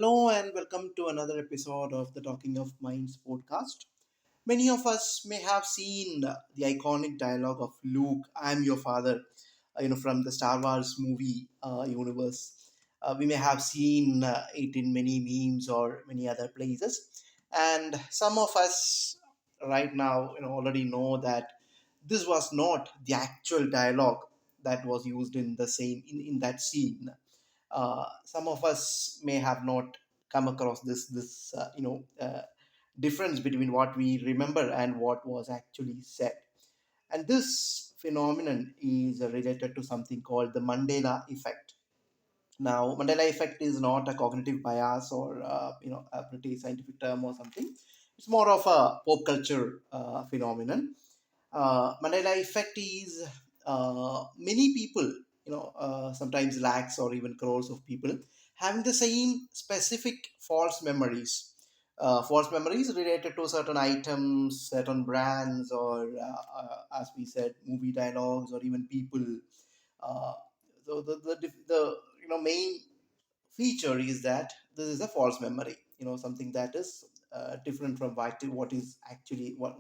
Hello and welcome to another episode of the Talking of Minds podcast. Many of us may have seen the iconic dialogue of Luke, "I am your father," from the Star Wars movie universe. We may have seen it in many memes or many other places, and some of us right now, already know that this was not the actual dialogue that was used in the same in that scene. Some of us may have not come across this difference between what we remember and what was actually said. And this phenomenon is related to something called the Mandela effect. Now, Mandela effect is not a cognitive bias or a pretty scientific term or something. It's more of a pop culture phenomenon. Mandela effect is many people, sometimes lakhs or even crores of people having the same specific false memories related to certain items, certain brands, or as we said, movie dialogues, or even people. Uh, so the main feature is that this is a false memory, something that is different from what is actually what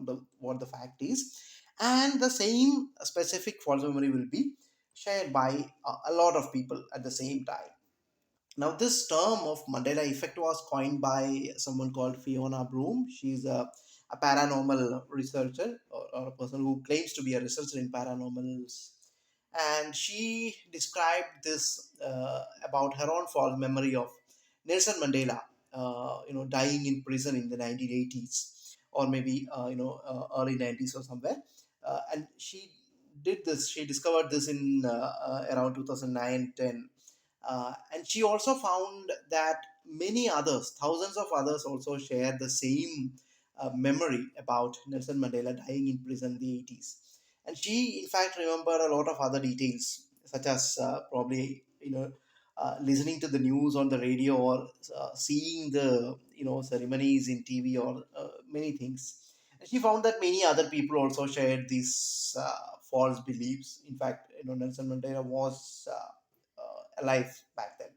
the fact is, and the same specific false memory will be shared by a lot of people at the same time. Now, this term of Mandela effect was coined by someone called Fiona Broom. She's a paranormal researcher, or a person who claims to be a researcher in paranormals. And she described this about her own false memory of Nelson Mandela, dying in prison in the 1980s, or maybe early 90s or somewhere. And she did this. She discovered this in around 2009-10, and she also found that many others, thousands of others, also share the same memory about Nelson Mandela dying in prison in the 80s. And she, in fact, remembered a lot of other details, such as probably, listening to the news on the radio, or seeing the, ceremonies in TV, or many things. And she found that many other people also shared these false beliefs. In fact, Nelson Mandela was alive back then,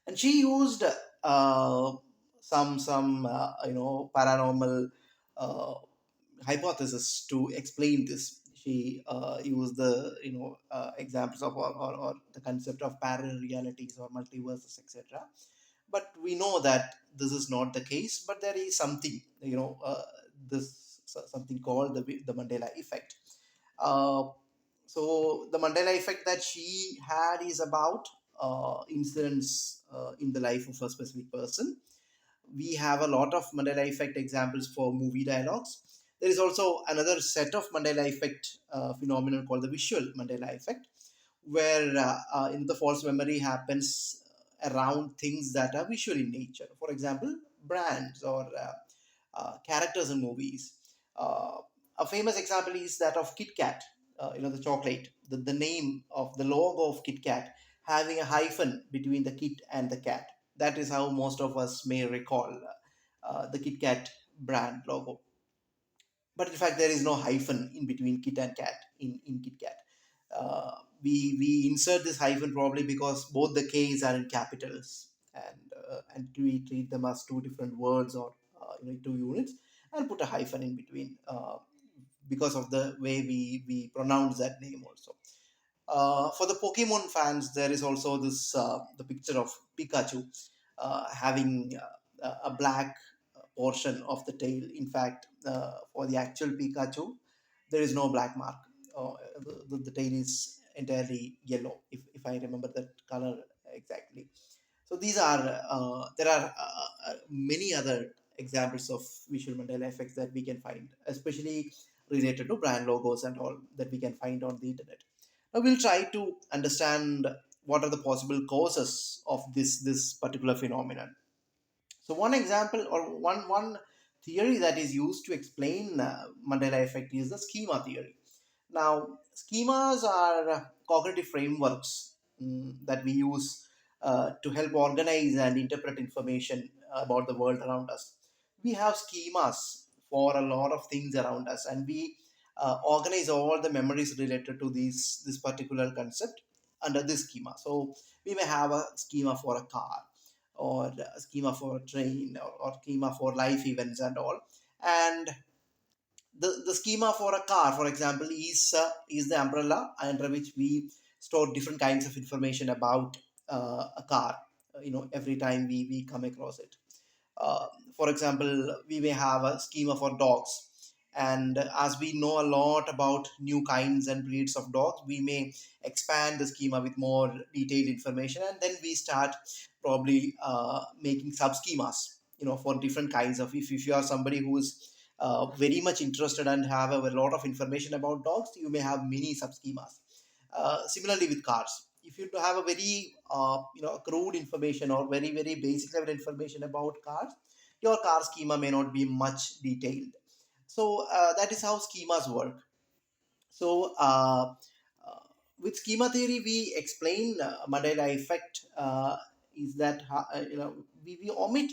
and she used some paranormal uh, hypothesis to explain this. She used the examples of, or the concept of parallel realities or multiverses, etc. But we know that this is not the case. But there is something, something called the Mandela effect. Uh, so the Mandela effect that she had is about incidents in the life of a specific person. We have a lot of Mandela effect examples for movie dialogues. There is also another set of Mandela effect phenomenon called the visual Mandela effect, where the false memory happens around things that are visual in nature. For example, brands or characters in movies. Uh, a famous example is that of Kit Kat, the chocolate, the name of the logo of Kit Kat having a hyphen between the kit and the cat. That is how most of us may recall the Kit Kat brand logo. But in fact, there is no hyphen in between kit and cat in Kit Kat. Uh, we insert this hyphen probably because both the K's are in capitals, and we treat them as two different words, or two units, and put a hyphen in between because of the way we pronounce that name also. For the Pokemon fans, there is also this the picture of Pikachu having a black portion of the tail. In fact, for the actual Pikachu, there is no black mark. The tail is entirely yellow, if I remember that color exactly. So these are there are many other examples of visual Mandela effects that we can find, especially related to brand logos and all that we can find on the internet. Now we'll try to understand what are the possible causes of this particular phenomenon. So one example, or one theory that is used to explain Mandela effect is the schema theory. Now, schemas are cognitive frameworks that we use to help organize and interpret information about the world around us. We have schemas for a lot of things around us, and we organize all the memories related to this particular concept under this schema. So we may have a schema for a car, or a schema for a train, or schema for life events and all. And the schema for a car, for example, is the umbrella under which we store different kinds of information about a car. Every time we come across it. Uh, for example, we may have a schema for dogs. And as we know a lot about new kinds and breeds of dogs, we may expand the schema with more detailed information, and then we start probably making sub schemas, for different kinds of. If you are somebody who is very much interested and have a lot of information about dogs, you may have many sub schemas. Similarly with cars, if you have a very crude information or very very basic level information about cars, your car schema may not be much detailed. So that is how schemas work. So with schema theory, we explain Mandela effect is that we omit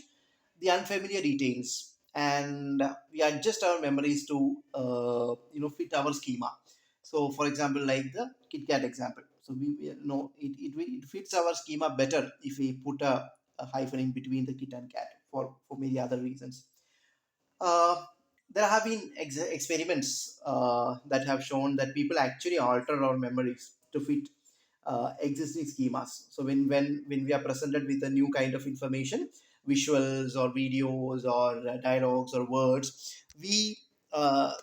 the unfamiliar details, and we adjust our memories to fit our schema. So, for example, like the Kit Kat example. So we know it fits our schema better if we put a hyphen in between the kit and cat for many other reasons. Uh, there have been experiments that have shown that people actually alter our memories to fit existing schemas. So when we are presented with a new kind of information, visuals or videos or dialogues or words, we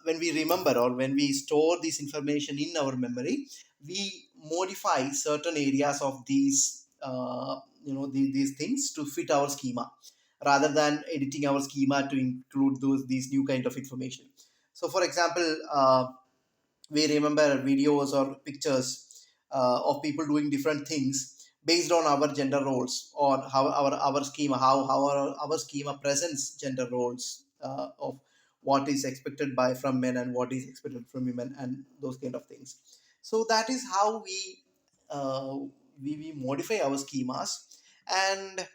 when we remember or when we store this information in our memory, we modify certain areas of these things to fit our schema, rather than editing our schema to include these new kind of information. So for example, we remember videos or pictures of people doing different things based on our gender roles, or how our schema, how our schema presents gender roles of what is expected by from men and what is expected from women, and those kind of things. So that is how uh, we modify our schemas. And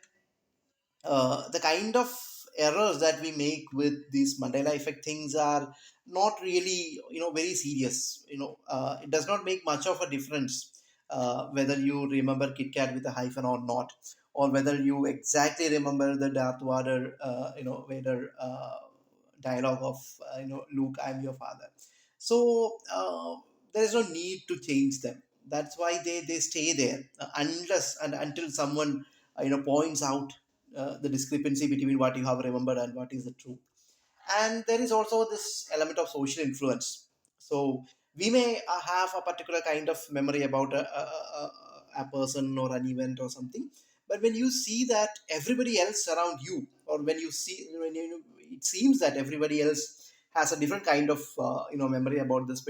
the kind of errors that we make with these Mandela effect things are not really, very serious. It does not make much of a difference whether you remember Kit Kat with a hyphen or not, or whether you exactly remember the Darth Vader dialogue of Luke, I'm your father. So there is no need to change them. That's why they stay there unless and until someone points out the discrepancy between what you have remembered and what is the truth. And there is also this element of social influence. So we may have a particular kind of memory about a person or an event or something, but when you see that everybody else around you, or when you see when it seems that everybody else has a different kind of memory about this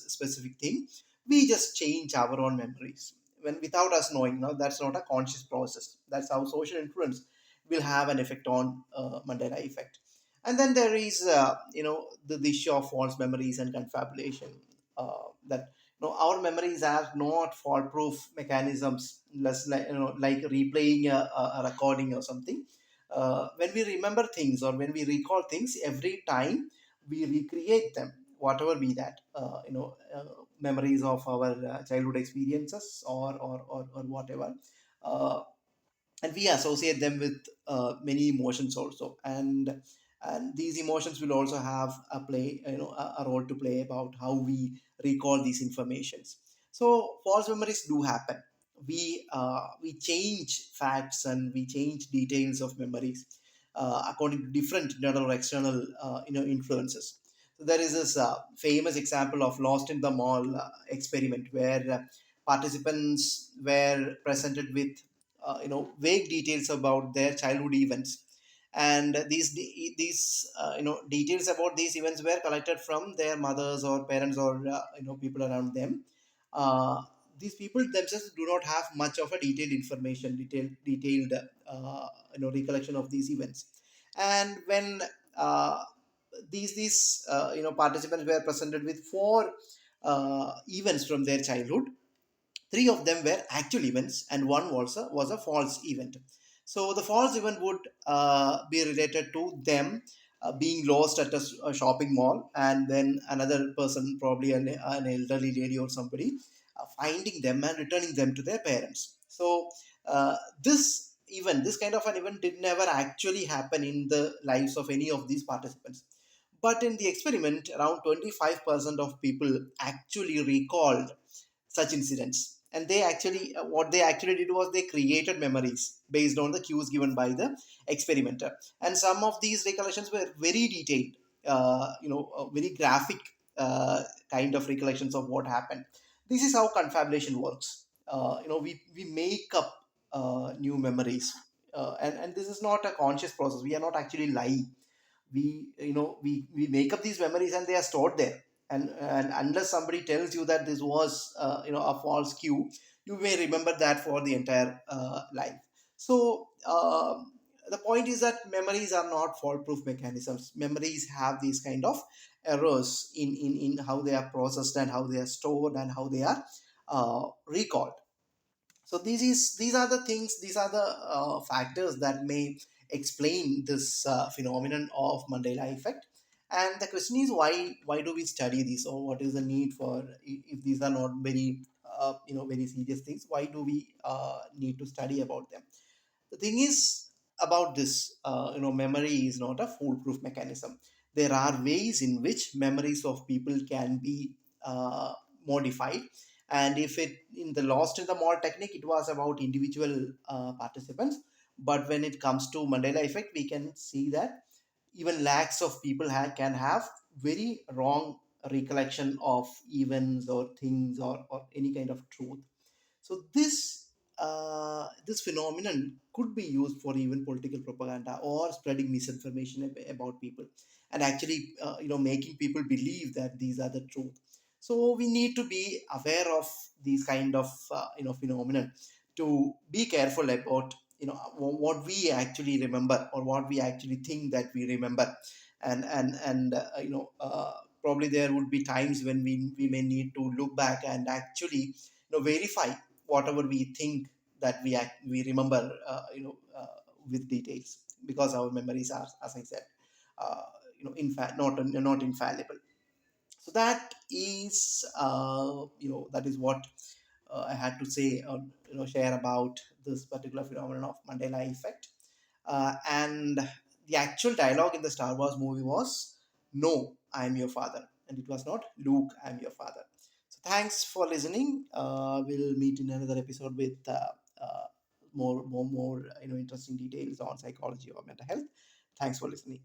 specific thing, we just change our own memories when without us knowing. Now that's not a conscious process. That's how social influence will have an effect on Mandela effect. And then there is the issue of false memories and confabulation. That our memories are not fault proof mechanisms, less like replaying a recording or something. When we remember things or when we recall things, every time we recreate them, whatever be that, memories of our childhood experiences, or whatever. uh, and we associate them with many emotions also. And these emotions will also have a role to play about how we recall these informations. So false memories do happen. We change facts and we change details of memories according to different internal or external influences. So there is this famous example of lost in the mall experiment, where participants were presented with vague details about their childhood events. And these details about these events were collected from their mothers or parents, or people around them. uh, these people themselves do not have much of a detailed recollection of these events. And when these participants were presented with four events from their childhood, three of them were actual events and one was a false event. So the false event would be related to them being lost at a shopping mall, and then another person, probably an elderly lady or somebody, finding them and returning them to their parents. So this event, this kind of an event did never actually happen in the lives of any of these participants. But in the experiment, around 25% of people actually recalled such incidents. And they actually, what they actually did was they created memories based on the cues given by the experimenter. And some of these recollections were very detailed, very graphic kind of recollections of what happened. This is how confabulation works. We make up new memories. And this is not a conscious process. We are not actually lying. We make up these memories and they are stored there. And unless somebody tells you that this was a false cue, you may remember that for the entire life. So the point is that memories are not foolproof mechanisms. Memories have these kind of errors in how they are processed and how they are stored and how they are recalled. So these are the things, these are the factors that may explain this phenomenon of Mandela effect. And the question is, why do we study this, or what is the need for, if these are not very very serious things, why do we need to study about them? The thing is about this, memory is not a foolproof mechanism. There are ways in which memories of people can be uh, modified. And if it in the lost in the mall technique, it was about individual participants. But when it comes to Mandela effect, we can see that even lakhs of people can have very wrong recollection of events or things, or any kind of truth. So this phenomenon could be used for even political propaganda or spreading misinformation about people, and actually making people believe that these are the truth. So we need to be aware of these kind of phenomenon, to be careful about what we actually remember, or what we actually think that we remember. And probably there would be times when we may need to look back and actually verify whatever we think that we remember, with details, because our memories are, as I said, in fact, not infallible. So that is what I had to say, share about this particular phenomenon of Mandela effect. And the actual dialogue in the Star Wars movie was, "No, I am your father," and it was not, "Luke, I am your father." So thanks for listening. We'll meet in another episode with more interesting details on psychology or mental health. Thanks for listening.